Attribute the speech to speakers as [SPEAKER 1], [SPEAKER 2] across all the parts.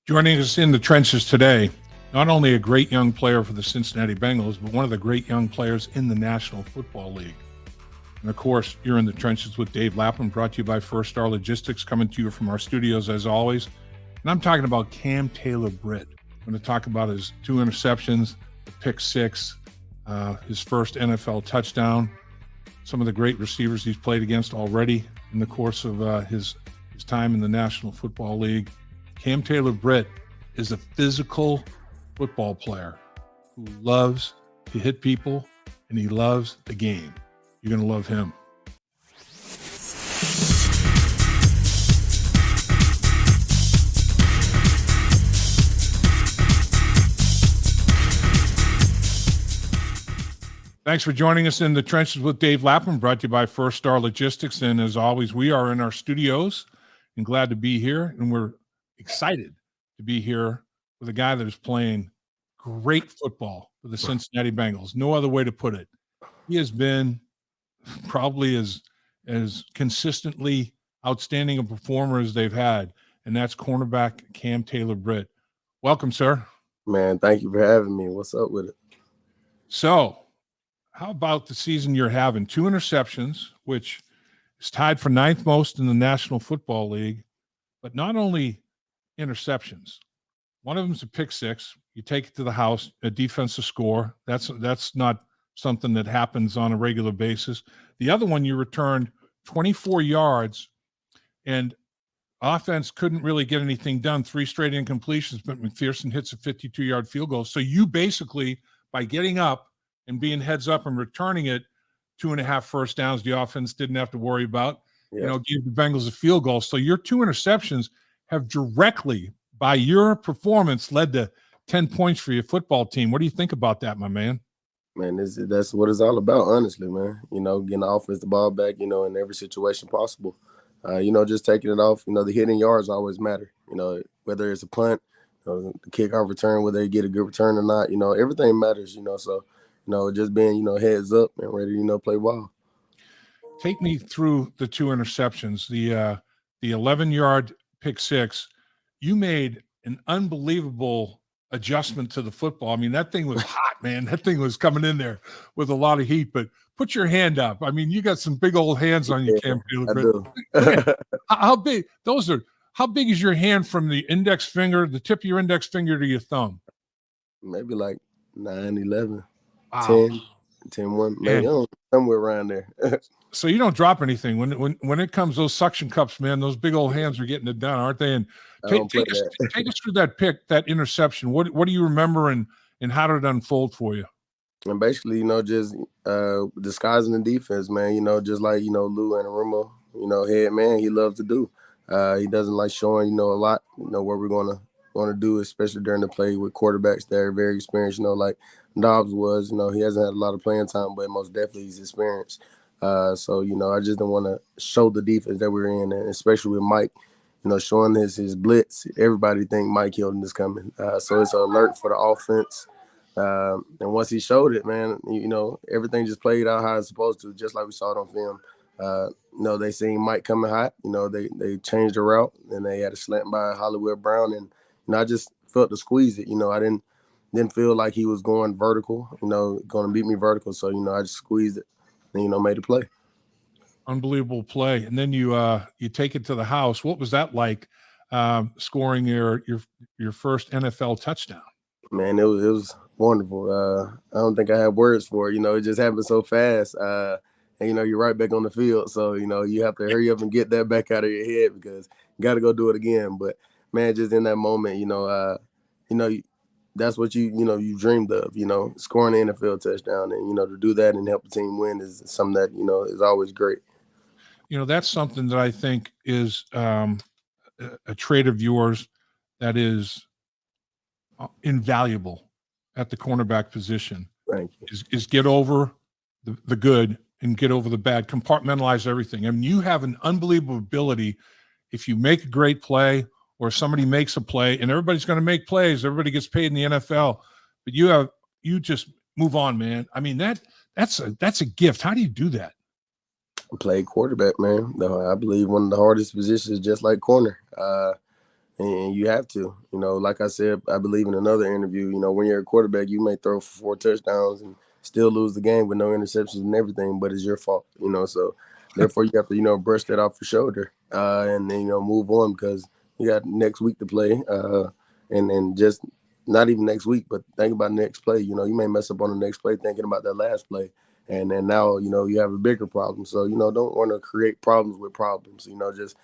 [SPEAKER 1] Joining us in the trenches today, not only a great young player for the Cincinnati Bengals, but one of the great young players in the National Football League. And of course, you're in the trenches with Dave Lapham, brought to you by First Star Logistics, coming to you from our studios as always. And I'm talking about Cam Taylor-Britt. I'm going to talk about his 2 interceptions, the pick 6, his first NFL touchdown, some of the great receivers he's played against already in the course of his time in the National Football League. Cam Taylor-Britt is a physical football player who loves to hit people, and he loves the game. You're going to love him. Thanks for joining us in the trenches with Dave Lapham, brought to you by First Star Logistics. And as always, we are in our studios and glad to be here. And we're excited to be here with a guy that is playing great football for the Cincinnati Bengals. No other way to put it. He has been probably as consistently outstanding a performer as they've had, and that's cornerback Cam Taylor-Britt. Welcome, sir.
[SPEAKER 2] Man, thank you for having me. What's up with it?
[SPEAKER 1] So, how about the season you're having? 2 interceptions, which is tied for 9th most in the National Football League, but not only interceptions. One of them is a pick 6. You take it to the house, a defensive score. That's not something that happens on a regular basis. The other one, you returned 24 yards, and offense couldn't really get anything done. 3 straight incompletions, but McPherson hits a 52-yard field goal. So you basically, by getting up and being heads up and returning it, 2.5 first downs the offense didn't have to worry about, gave the Bengals a field goal. So your 2 interceptions have directly, by your performance, led to 10 points for your football team. What do you think about that, my man?
[SPEAKER 2] Man, that's what it's all about, honestly, man. Getting the offense the ball back, in every situation possible. Just taking it off. The hitting yards always matter. Whether it's a punt, the kickoff return, whether they get a good return or not, everything matters, So, just being, heads up and ready to, play ball.
[SPEAKER 1] Take me through the 2 interceptions. The 11-yard pick 6, you made an unbelievable adjustment to the football. I mean, that thing was hot, man. That thing was coming in there with a lot of heat, but put your hand up. I mean, you got some big old hands on you, Cam Taylor-Britt. How big is your hand from the index finger, the tip of your index finger to your thumb?
[SPEAKER 2] Maybe like 9, 11,
[SPEAKER 1] wow.
[SPEAKER 2] 10, 1, maybe somewhere around there.
[SPEAKER 1] So you don't drop anything when it comes those suction cups, man. Those big old hands are getting it done, aren't they? And take us through that pick, that interception. What do you remember, and how did it unfold for you?
[SPEAKER 2] And basically, just disguising the defense, man. Just like Lou Anarumo, head man, he loves to do. He doesn't like showing a lot. What we're gonna do, especially during the play with quarterbacks that are very experienced. Like Dobbs was. He hasn't had a lot of playing time, but most definitely he's experienced. So, I just didn't want to show the defense that we're in, and especially with Mike, showing his blitz. Everybody think Mike Hilton is coming. So it's an alert for the offense. And once he showed it, man, everything just played out how it's supposed to, just like we saw it on film. They seen Mike coming hot. They changed the route, and they had a slant by Hollywood Brown, and I just felt to squeeze it. I didn't feel like he was going vertical, going to beat me vertical. So, I just squeezed it. And, made a play.
[SPEAKER 1] Unbelievable play. And then you take it to the house. What was that like, scoring your first NFL touchdown?
[SPEAKER 2] Man, it was wonderful. I don't think I have words for it. It just happened so fast. And, you're right back on the field. So, you have to hurry up and get that back out of your head because you got to go do it again. But, man, just in that moment, that's what you dreamed of, scoring an NFL touchdown, and, to do that and help the team win is something that, is always great.
[SPEAKER 1] That's something that I think is a trait of yours that is invaluable at the cornerback position.
[SPEAKER 2] Thank you.
[SPEAKER 1] Is get over the good and get over the bad, compartmentalize everything. I mean, you have an unbelievable ability. If you make a great play, or somebody makes a play, and everybody's going to make plays. Everybody gets paid in the NFL, but you just move on, man. I mean, that's a gift. How do you do that?
[SPEAKER 2] Play quarterback, man. I believe one of the hardest positions, just like corner. and you have to. Like I said, I believe in another interview, when you're a quarterback, you may throw for 4 touchdowns and still lose the game with no interceptions and everything, but it's your fault, so therefore you have to, brush that off your shoulder and then, move on because you got next week to play and just not even next week, but think about next play. You may mess up on the next play thinking about that last play. And then now, you have a bigger problem. So, don't want to create problems with problems, just,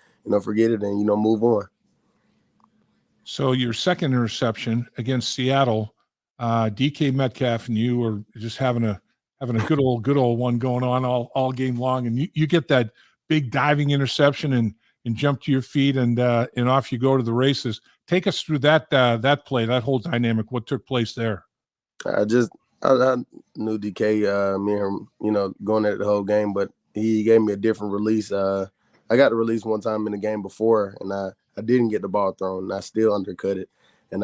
[SPEAKER 2] forget it and, move on.
[SPEAKER 1] So your second interception against Seattle, DK Metcalf and you were just having a good old one going on all game long, and you get that big diving interception and jump to your feet and off you go to the races. Take us through that play, that whole dynamic. What took place there?
[SPEAKER 2] I knew DK, me and him, going at it the whole game, but he gave me a different release. I got the release one time in the game before, and I didn't get the ball thrown, and I still undercut it. And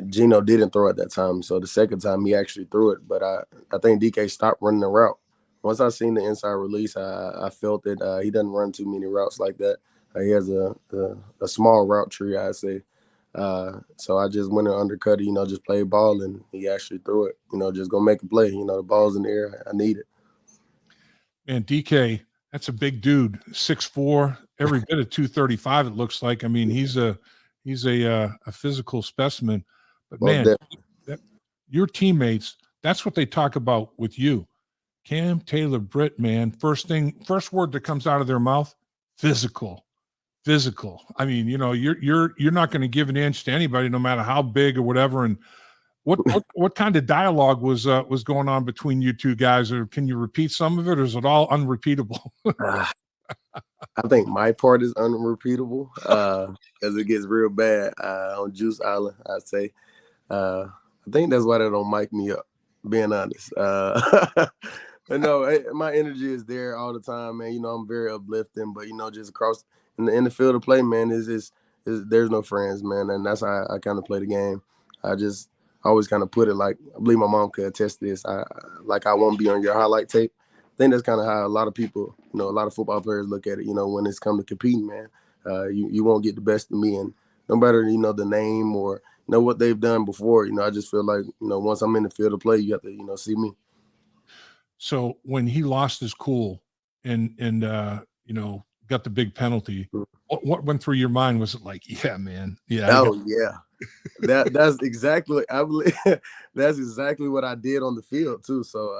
[SPEAKER 2] Geno didn't throw at that time, so the second time he actually threw it. But I think DK stopped running the route. Once I seen the inside release, I felt that he doesn't run too many routes like that. He has a small route tree, I'd say. So I just went and undercut it, just played ball, and he actually threw it. Just go make a play. The ball's in the air. I need it.
[SPEAKER 1] Man, DK, that's a big dude, 6'4", every bit of 235. It looks like. I mean, he's a physical specimen. But man, your teammates, that's what they talk about with you. Cam Taylor-Britt, man, first word that comes out of their mouth, physical. I mean, you're not going to give an inch to anybody, no matter how big or whatever. And what kind of dialogue was going on between you two guys? Or can you repeat some of it, or is it all unrepeatable?
[SPEAKER 2] I think my part is unrepeatable because it gets real bad on Juice Island, I'd say. I think that's why they don't mic me up, being honest. But no, my energy is there all the time, man. I'm very uplifting, but, just across in the field of play, man, is there's no friends, man. And that's how I kind of play the game. I always kind of put it like, I believe my mom could attest to this. I won't be on your highlight tape. I think that's kind of how a lot of people, a lot of football players look at it, when it's come to competing, man. You won't get the best of me. And no matter, the name or, what they've done before, I just feel like, once I'm in the field of play, you have to, see me.
[SPEAKER 1] So when he lost his cool and got the big penalty, what went through your mind? Was it like, yeah, man? Yeah.
[SPEAKER 2] Yeah. That's exactly, I believe that's exactly what I did on the field too. So,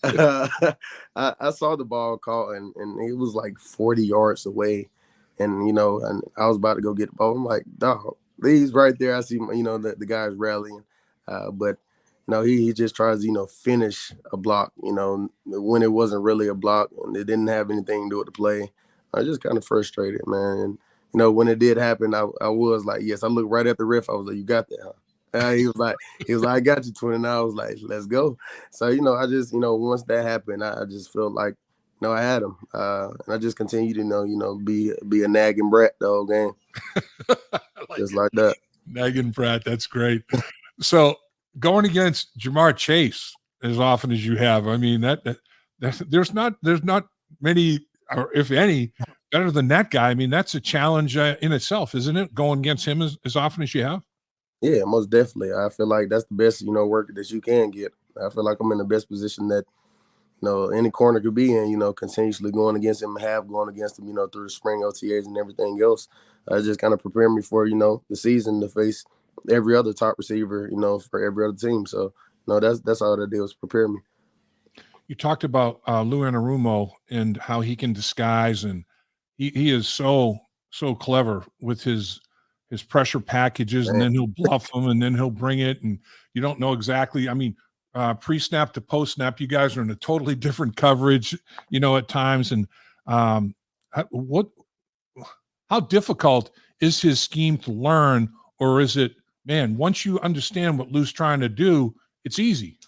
[SPEAKER 2] I saw the ball caught and it was like 40 yards away. And, and I was about to go get the ball. I'm like, dog, he's right there. I see, the guys rallying. But, he just tries to, finish a block, when it wasn't really a block and it didn't have anything to do with the play. I was just kind of frustrated, man. And, when it did happen, I was like, yes, I looked right at the ref. I was like, you got that, huh? He was like, I got you, twin. And I was like, let's go. So, I just, once that happened, I just felt like, I had him. And I just continued to, be a nagging brat the whole game. Like that.
[SPEAKER 1] Nagging brat. That's great. So going against Jamar Chase as often as you have, I mean, there's not many, or if any, better than that guy. I mean, that's a challenge in itself, isn't it? Going against him as often as you have?
[SPEAKER 2] Yeah, most definitely. I feel like that's the best, work that you can get. I feel like I'm in the best position that, any corner could be in, continuously going against him, going against him, through the spring OTAs and everything else. Just kind of prepare me for, the season to face every other top receiver, for every other team. So, that's all that did was prepare me.
[SPEAKER 1] You talked about Lou Anarumo and how he can disguise, and he is so clever with his pressure packages, and then he'll bluff them, and then he'll bring it, and you don't know exactly. I mean, pre-snap to post-snap, you guys are in a totally different coverage, at times. And how difficult is his scheme to learn, or is it, man, once you understand what Lou's trying to do, it's easy?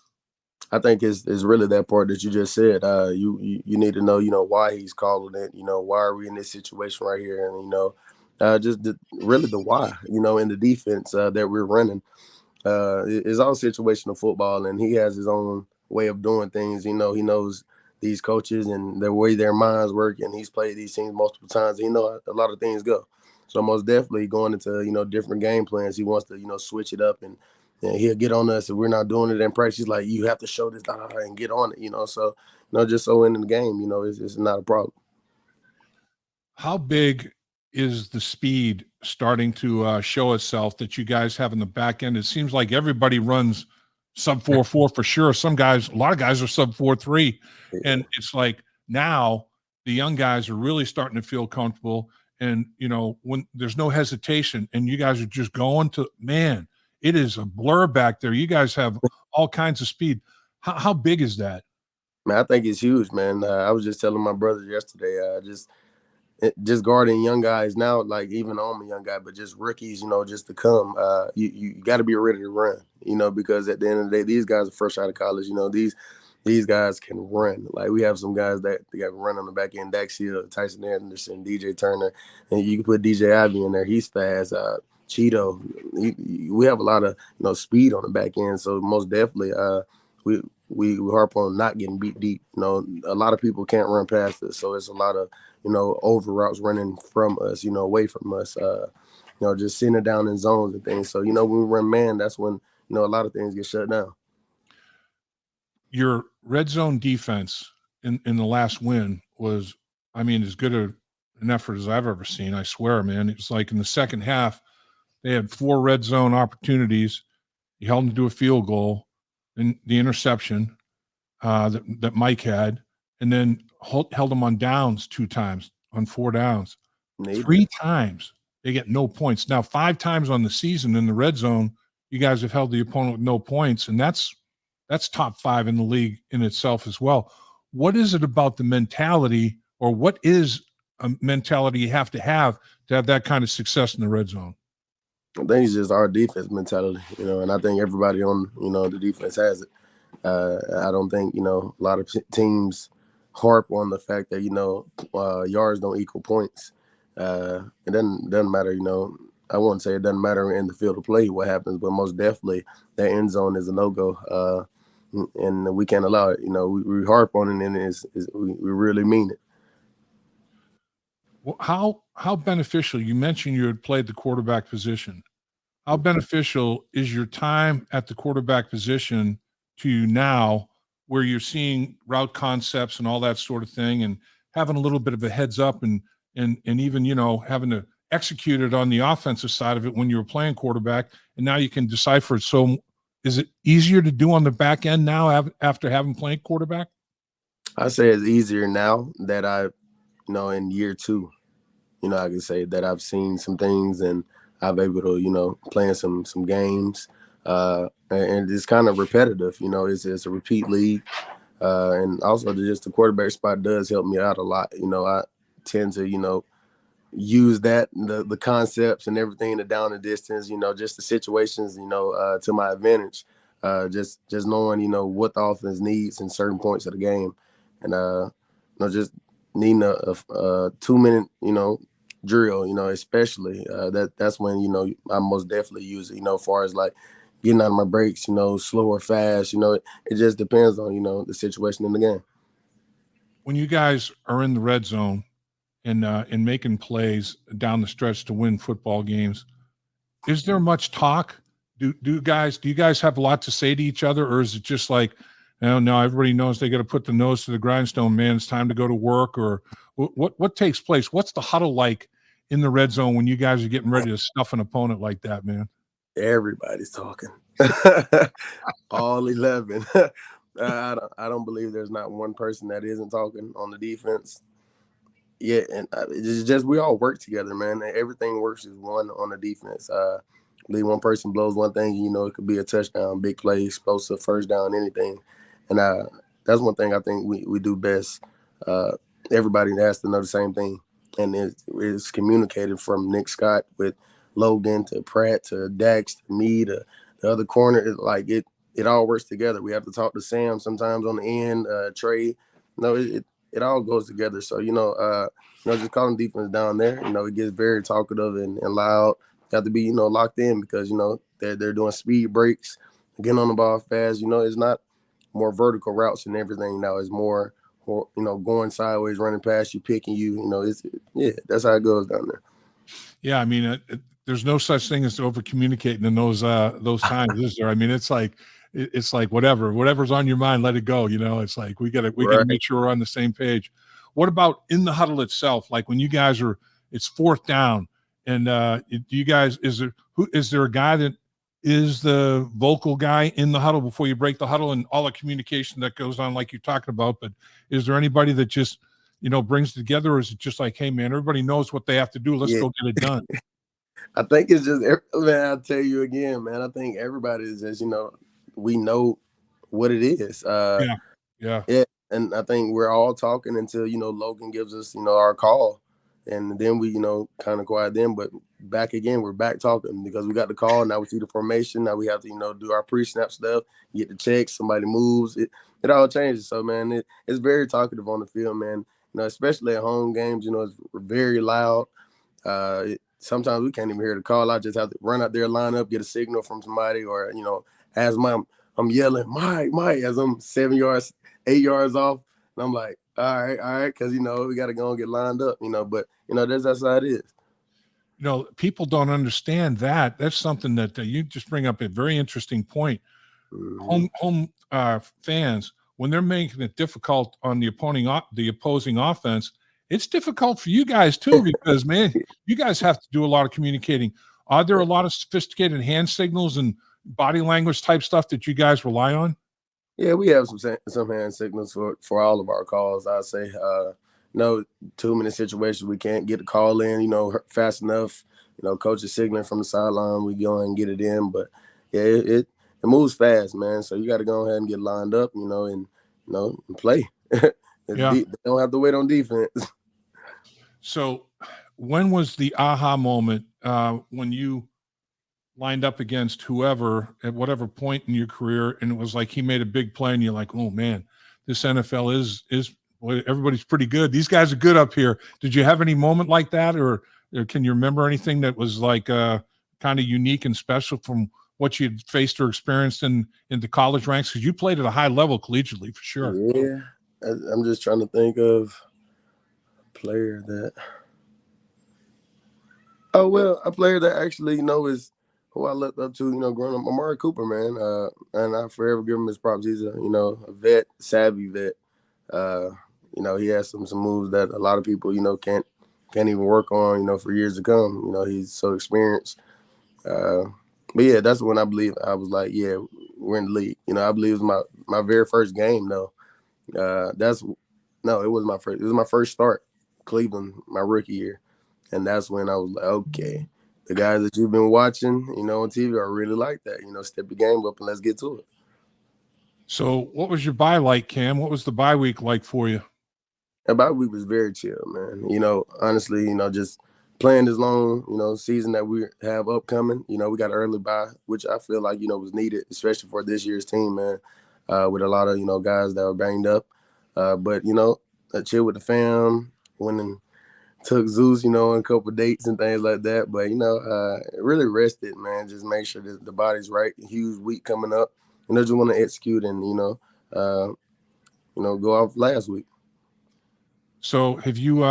[SPEAKER 2] I think it's really that part that you just said. You need to know, why he's calling it. Why are we in this situation right here? And really the why. In the defense that we're running. It's all situational football, and he has his own way of doing things. He knows these coaches and the way their minds work, and he's played these teams multiple times. He knows a lot of things go. So most definitely going into, different game plans, he wants to, switch it up, and he'll get on us if we're not doing it in practice. He's like, you have to show this and get on it, so, just so in the game, it's not a problem.
[SPEAKER 1] How big is the speed starting to show itself that you guys have in the back end? It seems like everybody runs sub 4.4 for sure. A lot of guys are sub 4.3, and it's like now the young guys are really starting to feel comfortable. And when there's no hesitation, and you guys are just going to, man, it is a blur back there. You guys have all kinds of speed. How big is that?
[SPEAKER 2] Man, I think it's huge, man. I was just telling my brother yesterday, just guarding young guys now, like even I'm a young guy, but just rookies, just to come. You got to be ready to run, because at the end of the day, these guys are fresh out of college. These guys can run. Like we have some guys that they got run on the back end. Dax Hill, Tyson Anderson, DJ Turner, and you can put DJ Ivy in there. He's fast. Cheeto. We have a lot of speed on the back end. So most definitely, we harp on not getting beat deep. A lot of people can't run past us, so it's a lot of over routes running from us, away from us. Just sitting it down in zones and things. So when we run man, that's when a lot of things get shut down.
[SPEAKER 1] Your red zone defense in the last win was, as good an effort as I've ever seen. I swear, man. It was like in the second half, they had 4 red zone opportunities. You held them to a field goal, and the interception that Mike had, and then held them on downs 2 times, on 4 downs. 3 times they get no points. Now 5 times on the season in the red zone, you guys have held the opponent with no points, and that's top 5 in the league in itself as well. What is it about the mentality, or what is a mentality you have to have that kind of success in the red zone?
[SPEAKER 2] I think it's just our defense mentality, and I think everybody on, the defense has it. I don't think, a lot of teams harp on the fact that, yards don't equal points. It doesn't matter, I wouldn't say it doesn't matter in the field of play what happens, but most definitely that end zone is a no-go. And we can't allow it. We harp on it, and we really mean it.
[SPEAKER 1] Well, how beneficial, you mentioned you had played the quarterback position. How beneficial is your time at the quarterback position to you now, where you're seeing route concepts and all that sort of thing, and having a little bit of a heads up, and even having to execute it on the offensive side of it when you were playing quarterback, and now you can decipher it. So is it easier to do on the back end now after having played quarterback?
[SPEAKER 2] I say it's easier now that in year 2, I can say that I've seen some things, and I've been able to, play in some games. And it's kind of repetitive, it's a repeat league. And also just the quarterback spot does help me out a lot. I tend to, use that, the concepts and everything, the down and distance, just the situations, to my advantage. Just knowing, what the offense needs in certain points of the game. And, just needing a 2-minute, drill, especially that's when, I most definitely use it, as far as like getting out of my breaks, slow or fast, it just depends on, the situation in the game.
[SPEAKER 1] When you guys are in the red zone and making plays down the stretch to win football games, is there much talk? Do you guys have a lot to say to each other, or is it just like, no, everybody knows they got to put the nose to the grindstone, man, it's time to go to work? Or what takes place? What's the huddle like in the red zone when you guys are getting ready to stuff an opponent like that, man?
[SPEAKER 2] Everybody's talking. All 11. I don't believe there's not one person that isn't talking on the defense. Yeah, and it's just we all work together, man. Everything works as one on the defense. Leave one person blows one thing, it could be a touchdown, big play, explosive, first down, anything. And that's one thing I think we do best. Everybody has to know the same thing. And it's communicated from Nick Scott with Logan to Pratt to Dax to me to the other corner. It all works together. We have to talk to Sam sometimes on the end, Trey. It all goes together. So, just calling defense down there, it gets very talkative and loud. You have to be, locked in because, they're doing speed breaks, getting on the ball fast. It's not more vertical routes and everything now. It's more, going sideways, running past you, picking you. That's how it goes down there.
[SPEAKER 1] Yeah, I mean, there's no such thing as over communicating in those times, is there? I mean, it's like whatever's on your mind, let it go. It's like we gotta
[SPEAKER 2] Right.
[SPEAKER 1] make sure we're on the same page. What about in the huddle itself? Like when you guys it's fourth down, and do you guys is there a guy that is the vocal guy in the huddle before you break the huddle and all the communication that goes on, like you're talking about? But is there anybody that just brings together, or is it just like, hey man, everybody knows what they have to do, let's go get it done?
[SPEAKER 2] I think it's just, man, I'll tell you again, man, I think everybody is just, we know what it is.
[SPEAKER 1] Yeah.
[SPEAKER 2] And I think we're all talking until, Logan gives us, our call. And then we, kind of quiet then. But back again, we're back talking because we got the call. Now we see the formation. Now we have to, do our pre-snap stuff, get the checks, somebody moves. It all changes. So, man, it's very talkative on the field, man. Especially at home games, it's very loud. Sometimes we can't even hear the call. I just have to run out there, line up, get a signal from somebody, or as I'm yelling, Mike, as I'm 7 yards, 8 yards off, and I'm like, all right, because we got to go and get lined up, But that's how it is.
[SPEAKER 1] People don't understand that. That's something that you just bring up a very interesting point.
[SPEAKER 2] Mm-hmm.
[SPEAKER 1] Home fans, when they're making it difficult on the opposing offense, it's difficult for you guys too, because man, you guys have to do a lot of communicating. Are there a lot of sophisticated hand signals and body language type stuff that you guys rely on?
[SPEAKER 2] Yeah, we have some hand signals for all of our calls. I say, no, too many situations we can't get a call in, fast enough. Coach is signaling from the sideline, we go and get it in. But yeah, it moves fast, man. So you got to go ahead and get lined up, and play. They don't have to wait on defense.
[SPEAKER 1] So, when was the aha moment when you lined up against whoever at whatever point in your career, and it was like he made a big play, and you're like, oh man, this NFL is boy, everybody's pretty good. These guys are good up here. Did you have any moment like that, or can you remember anything that was like kind of unique and special from what you'd faced or experienced in the college ranks? Because you played at a high level collegiately, for sure.
[SPEAKER 2] Yeah, I'm just trying to think of a player that. Oh, well, a player that actually, is who I looked up to, growing up, Amari Cooper, man. And I forever give him his props. He's a vet, savvy vet. He has some moves that a lot of people, can't even work on, for years to come. He's so experienced. But yeah, that's when I believe I was like, yeah, we're in the league. I believe it was my very first game though. It was my first. It was my first start, Cleveland, my rookie year. And that's when I was like, okay, the guys that you've been watching, on TV are really like that. Step your game up and let's get to it.
[SPEAKER 1] So what was your bye like, Cam? What was the bye week like for you?
[SPEAKER 2] The bye week was very chill, man. Honestly, just playing this long, season that we have upcoming. We got an early bye, which I feel like, was needed, especially for this year's team, man, with a lot of, guys that were banged up. But, I chill with the fam, winning. Took Zeus, a couple of dates and things like that. But, really rested, man. Just make sure that the body's right. Huge week coming up. Just want to execute and, go off last week.
[SPEAKER 1] So have you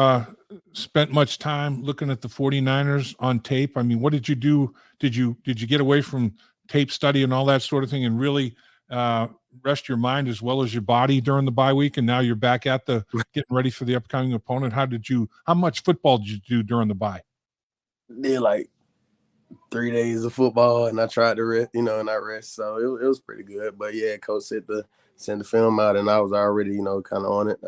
[SPEAKER 1] spent much time looking at the 49ers on tape? I mean, what did you do? Did you get away from tape study and all that sort of thing and really rest your mind as well as your body during the bye week? And now you're back at getting ready for the upcoming opponent. How much football did you do during the bye?
[SPEAKER 2] Did like 3 days of football, and I tried to rest, and I rest. So it was pretty good. But yeah, coach said to send the film out, and I was already, kind of on it.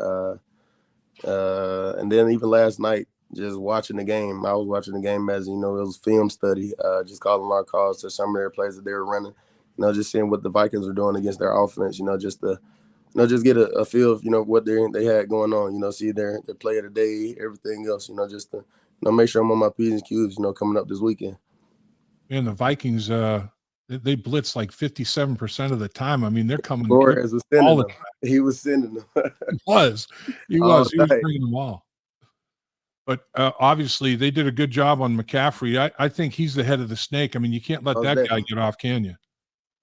[SPEAKER 2] And then even last night, just watching the game, I was watching the game as, it was film study, just calling our calls to some of their plays that they were running, just seeing what the Vikings were doing against their offense, just to, just get a feel of, what they had going on, see their play of the day, everything else, just to, make sure I'm on my P's and Q's, coming up this weekend.
[SPEAKER 1] And the Vikings, they blitz like 57% of the time. I mean, they're coming
[SPEAKER 2] Flores was sending
[SPEAKER 1] all the
[SPEAKER 2] them.
[SPEAKER 1] time.
[SPEAKER 2] He was sending them.
[SPEAKER 1] He was bringing them all. But obviously, they did a good job on McCaffrey. I think he's the head of the snake. I mean, you can't let that guy get off, can you?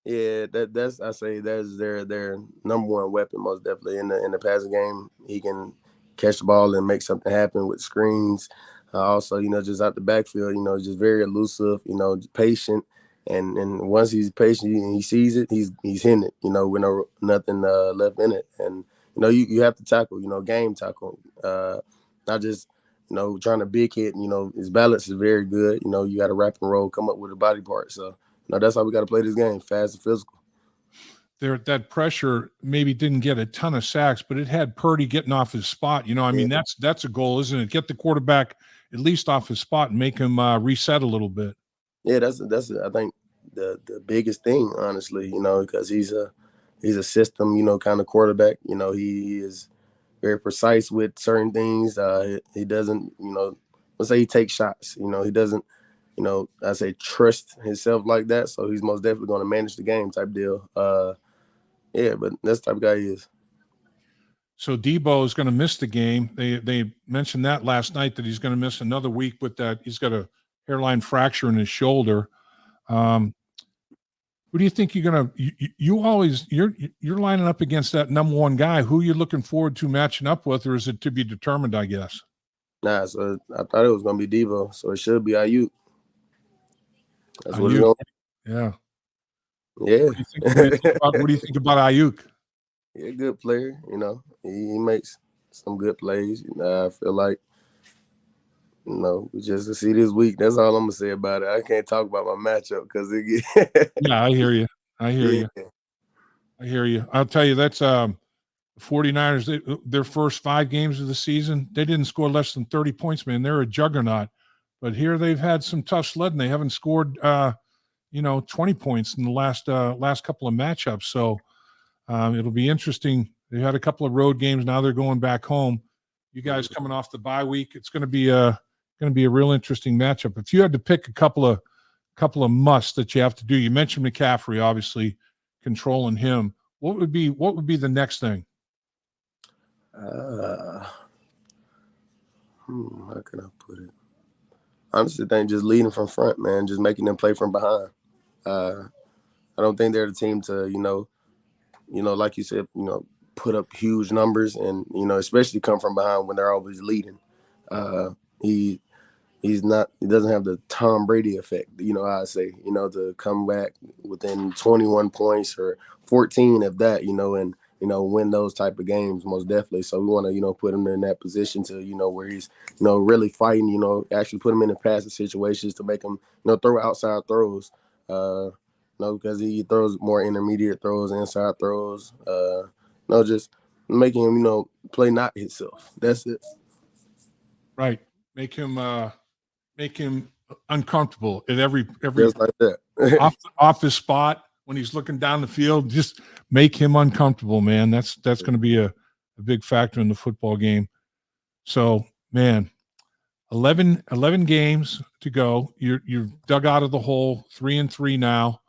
[SPEAKER 2] Yeah, that's their number one weapon, most definitely in the passing game. He can catch the ball and make something happen with screens. Also, just out the backfield, just very elusive, patient. And once he's patient and he sees it, he's hitting it, with nothing left in it. And, you have to tackle, game tackle. Not just, trying to big hit. His balance is very good. You got to wrap and roll, come up with a body part. So, that's how we got to play this game, fast and physical.
[SPEAKER 1] That pressure maybe didn't get a ton of sacks, but it had Purdy getting off his spot. I mean, that's a goal, isn't it? Get the quarterback at least off his spot and make him reset a little bit.
[SPEAKER 2] Yeah, that's I think the biggest thing, honestly, because he's a system, kind of quarterback. He is very precise with certain things. He doesn't, let's say he takes shots. He doesn't, I say trust himself like that. So he's most definitely going to manage the game type deal. Yeah, but that's the type of guy he is.
[SPEAKER 1] So Debo is going to miss the game. They mentioned that last night, that he's going to miss another week with that. He's got a hairline fracture in his shoulder. Who do you think you're going to you're lining up against that number one guy? Who are you looking forward to matching up with, or is it to be determined, I guess?
[SPEAKER 2] Nah, so I thought it was going to be Debo, so it should be Ayuk. That's what it's
[SPEAKER 1] Ayuk.
[SPEAKER 2] going to
[SPEAKER 1] be. Yeah.
[SPEAKER 2] Yeah.
[SPEAKER 1] What do you think about Ayuk?
[SPEAKER 2] Yeah, good player. He makes some good plays. I feel like, just to see this week. That's all I'm gonna say about it. I can't talk about my matchup because it.
[SPEAKER 1] Yeah, I hear you. I hear you. I'll tell you, that's 49ers. Their first 5 games of the season, they didn't score less than 30 points. Man, they're a juggernaut. But here they've had some tough sledding. They haven't scored 20 points in the last couple of matchups. So it'll be interesting. They had a couple of road games. Now they're going back home. You guys coming off the bye week, it's going to be a real interesting matchup. If you had to pick a couple of musts that you have to do, you mentioned McCaffrey, obviously controlling him. What would be the next thing?
[SPEAKER 2] How can I put it? Honestly, I think just leading from front, man, just making them play from behind. I don't think they're the team to, like you said, put up huge numbers and, especially come from behind when they're always leading. He doesn't have the Tom Brady effect, I say, to come back within 21 points or 14 of that, and, win those type of games, most definitely. So we want to, put him in that position to, where he's, really fighting, actually put him in the passing situations to make him, throw outside throws, because he throws more intermediate throws, inside throws, just making him, play not himself. That's it.
[SPEAKER 1] Right. Make him uncomfortable at every
[SPEAKER 2] just like that.
[SPEAKER 1] off his spot when he's looking down the field. Just make him uncomfortable, man. That's going to be a big factor in the football game. So, man, 11 games to go. You're dug out of the hole, 3-3 now.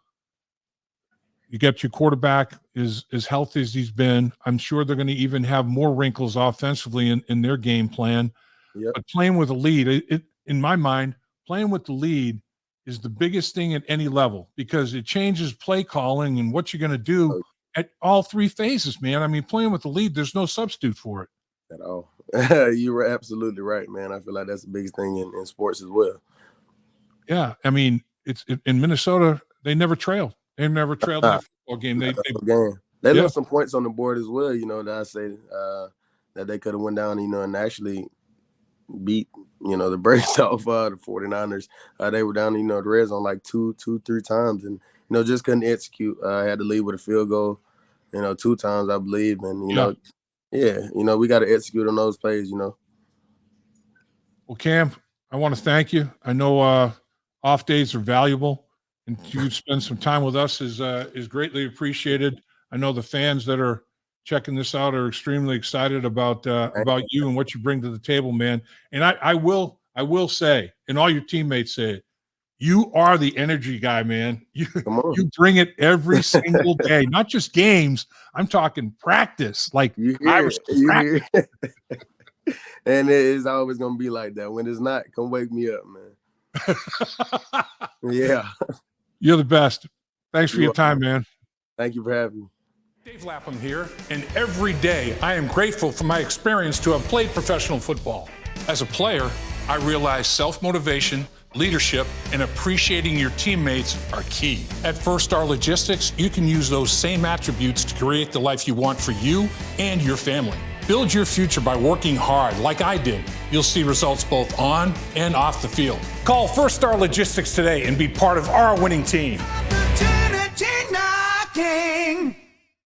[SPEAKER 1] You get your quarterback is as healthy as he's been. I'm sure they're going to even have more wrinkles offensively in their game plan.
[SPEAKER 2] Yep.
[SPEAKER 1] But playing with a lead, in my mind, playing with the lead is the biggest thing at any level, because it changes play calling and what you're going to do at all 3 phases, man. I mean, playing with the lead, there's no substitute for it.
[SPEAKER 2] At all. You were absolutely right, man. I feel like that's the biggest thing in sports as well.
[SPEAKER 1] Yeah. I mean, in Minnesota, they never trailed. They never trailed in a football game.
[SPEAKER 2] They left some points on the board as well, that I say that they could have went down, and actually beat, the brakes off the 49ers. They were down, the red zone like 3 times and, just couldn't execute. I had to lead with a field goal, 2 times, I believe. And, we got to execute on those plays, Well,
[SPEAKER 1] Cam, I want to thank you. I know off days are valuable, and you spend some time with us is greatly appreciated. I know the fans that are checking this out are extremely excited about you and what you bring to the table, man. And I will say, and all your teammates say it, you are the energy guy, man. You bring it every single day, not just games. I'm talking practice. Like practice.
[SPEAKER 2] And it is always gonna be like that. When it's not, come wake me up, man. Yeah.
[SPEAKER 1] You're the best. Thanks for your time, man.
[SPEAKER 2] Thank you for having me.
[SPEAKER 1] Dave Lapham here, and every day I am grateful for my experience to have played professional football. As a player, I realized self-motivation, leadership, and appreciating your teammates are key. At First Star Logistics, you can use those same attributes to create the life you want for you and your family. Build your future by working hard like I did. You'll see results both on and off the field. Call First Star Logistics today and be part of our winning team.
[SPEAKER 3] Opportunity knocking.